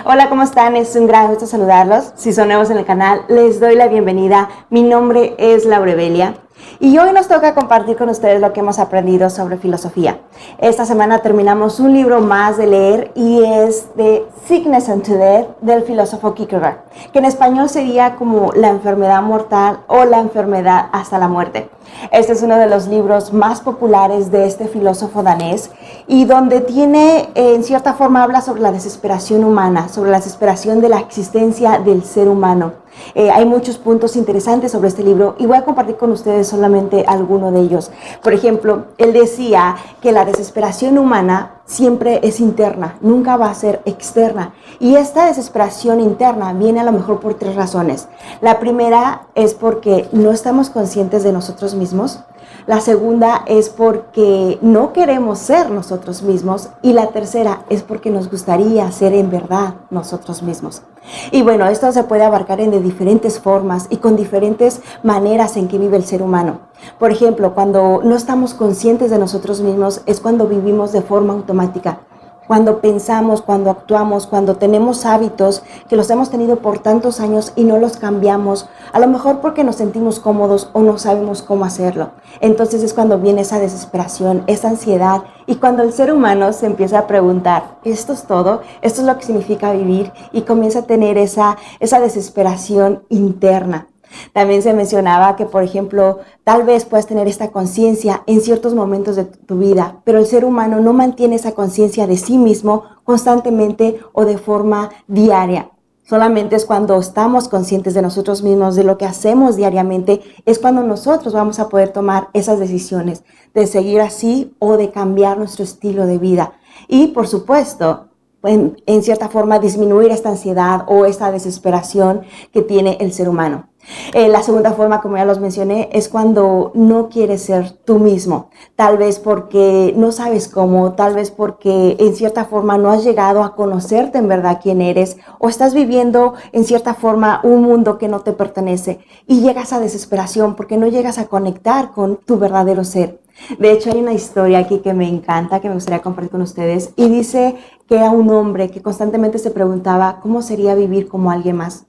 Hola, ¿cómo están? Es un gran gusto saludarlos. Si son nuevos en el canal, les doy la bienvenida. Mi nombre es Laurebelia y hoy nos toca compartir con ustedes lo que hemos aprendido sobre filosofía. Esta semana terminamos un libro más de leer y es de Sickness Unto Death del filósofo Kierkegaard, que en español sería como La enfermedad mortal o La enfermedad hasta la muerte. Este es uno de los libros más populares de este filósofo danés y donde tiene, en cierta forma, habla sobre la desesperación humana, sobre la desesperación de la existencia del ser humano. Hay muchos puntos interesantes sobre este libro y voy a compartir con ustedes solamente algunos de ellos. Por ejemplo, él decía que la desesperación humana siempre es interna, nunca va a ser externa. Y esta desesperación interna viene a lo mejor por tres razones. La primera es porque no estamos conscientes de nosotros mismos. La segunda es porque no queremos ser nosotros mismos. Y la tercera es porque nos gustaría ser en verdad nosotros mismos. Y bueno, esto se puede abarcar de diferentes formas y con diferentes maneras en que vive el ser humano. Por ejemplo, cuando no estamos conscientes de nosotros mismos es cuando vivimos de forma automática. Cuando pensamos, cuando actuamos, cuando tenemos hábitos que los hemos tenido por tantos años y no los cambiamos, a lo mejor porque nos sentimos cómodos o no sabemos cómo hacerlo. Entonces es cuando viene esa desesperación, esa ansiedad y cuando el ser humano se empieza a preguntar, ¿esto es todo? ¿Esto es lo que significa vivir? Y comienza a tener esa desesperación interna. También se mencionaba que, por ejemplo, tal vez puedas tener esta conciencia en ciertos momentos de tu vida, pero el ser humano no mantiene esa conciencia de sí mismo constantemente o de forma diaria. Solamente es cuando estamos conscientes de nosotros mismos, de lo que hacemos diariamente, es cuando nosotros vamos a poder tomar esas decisiones de seguir así o de cambiar nuestro estilo de vida. Y, por supuesto, en cierta forma disminuir esta ansiedad o esta desesperación que tiene el ser humano. La segunda forma, como ya los mencioné, es cuando no quieres ser tú mismo, tal vez porque no sabes cómo, tal vez porque en cierta forma no has llegado a conocerte en verdad quién eres o estás viviendo en cierta forma un mundo que no te pertenece y llegas a desesperación porque no llegas a conectar con tu verdadero ser. De hecho, hay una historia aquí que me encanta, que me gustaría compartir con ustedes y dice que era un hombre que constantemente se preguntaba cómo sería vivir como alguien más.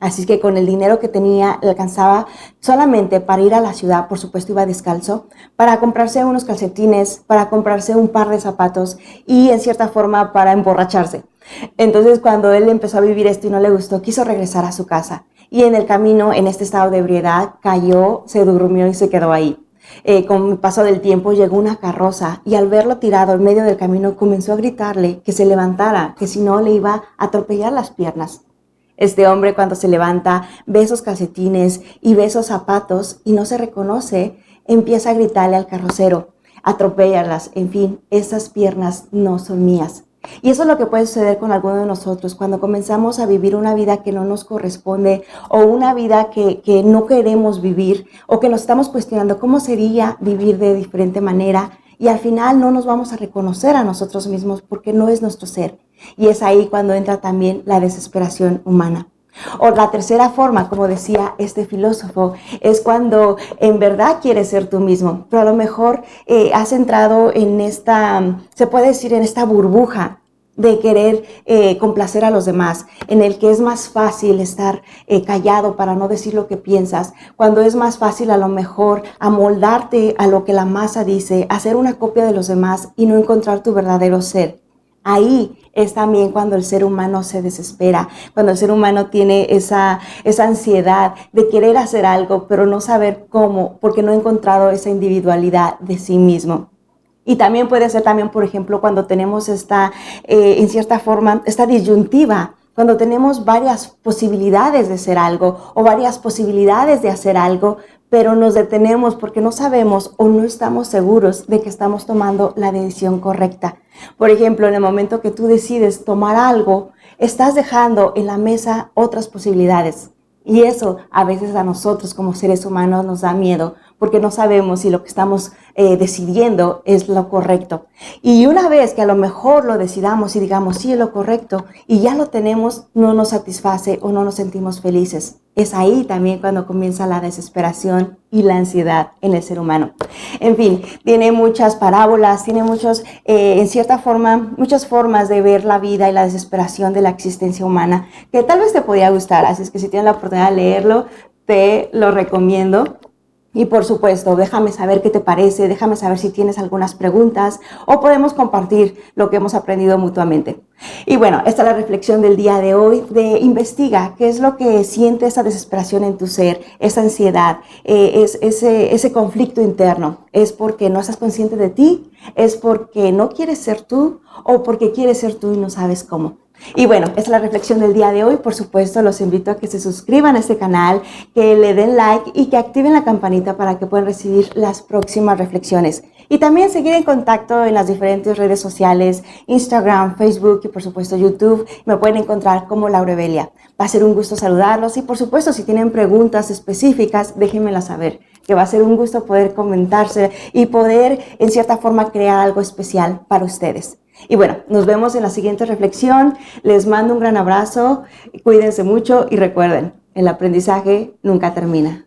Así que con el dinero que tenía le alcanzaba solamente para ir a la ciudad, por supuesto iba descalzo, para comprarse unos calcetines, para comprarse un par de zapatos y en cierta forma para emborracharse. Entonces cuando él empezó a vivir esto y no le gustó, quiso regresar a su casa. Y en el camino, en este estado de ebriedad, cayó, se durmió y se quedó ahí. Con el paso del tiempo llegó una carroza y al verlo tirado en medio del camino comenzó a gritarle que se levantara, que si no le iba a atropellar las piernas. Este hombre cuando se levanta, ve esos calcetines y ve esos zapatos y no se reconoce, empieza a gritarle al carrocero, atropéllalas, en fin, esas piernas no son mías. Y eso es lo que puede suceder con alguno de nosotros cuando comenzamos a vivir una vida que no nos corresponde o una vida que no queremos vivir o que nos estamos cuestionando cómo sería vivir de diferente manera y al final no nos vamos a reconocer a nosotros mismos porque no es nuestro ser. Y es ahí cuando entra también la desesperación humana. O la tercera forma, como decía este filósofo, es cuando en verdad quieres ser tú mismo, pero a lo mejor has entrado en esta, se puede decir, en esta burbuja de querer complacer a los demás, en el que es más fácil estar callado para no decir lo que piensas, cuando es más fácil a lo mejor amoldarte a lo que la masa dice, hacer una copia de los demás y no encontrar tu verdadero ser. Ahí es también cuando el ser humano se desespera, cuando el ser humano tiene esa ansiedad de querer hacer algo, pero no saber cómo, porque no ha encontrado esa individualidad de sí mismo. Y también puede ser también, por ejemplo, cuando tenemos en cierta forma, esta disyuntiva, cuando tenemos varias posibilidades de ser algo o varias posibilidades de hacer algo, pero nos detenemos porque no sabemos o no estamos seguros de que estamos tomando la decisión correcta. Por ejemplo, en el momento que tú decides tomar algo, estás dejando en la mesa otras posibilidades. Y eso a veces a nosotros como seres humanos nos da miedo porque no sabemos si lo que estamos decidiendo es lo correcto. Y una vez que a lo mejor lo decidamos y digamos sí es lo correcto y ya lo tenemos, no nos satisface o no nos sentimos felices. es ahí también cuando comienza la desesperación y la ansiedad en el ser humano. En fin, tiene muchas parábolas, tiene en cierta forma, muchas formas de ver la vida y la desesperación de la existencia humana que tal vez te podría gustar. Así es que si tienes la oportunidad de leerlo, te lo recomiendo. Y por supuesto, déjame saber qué te parece, déjame saber si tienes algunas preguntas o podemos compartir lo que hemos aprendido mutuamente. Y bueno, esta es la reflexión del día de hoy, de investiga qué es lo que siente esa desesperación en tu ser, esa ansiedad, ese conflicto interno. ¿Es porque no estás consciente de ti? ¿Es porque no quieres ser tú? ¿O porque quieres ser tú y no sabes cómo? Y bueno, esta es la reflexión del día de hoy. Por supuesto, los invito a que se suscriban a este canal, que le den like y que activen la campanita para que puedan recibir las próximas reflexiones. Y también seguir en contacto en las diferentes redes sociales, Instagram, Facebook y por supuesto YouTube. Me pueden encontrar como Laurebelia. Va a ser un gusto saludarlos y por supuesto si tienen preguntas específicas, déjenmelas saber, que va a ser un gusto poder comentarse y poder en cierta forma crear algo especial para ustedes. Y bueno, nos vemos en la siguiente reflexión. Les mando un gran abrazo, cuídense mucho y recuerden, el aprendizaje nunca termina.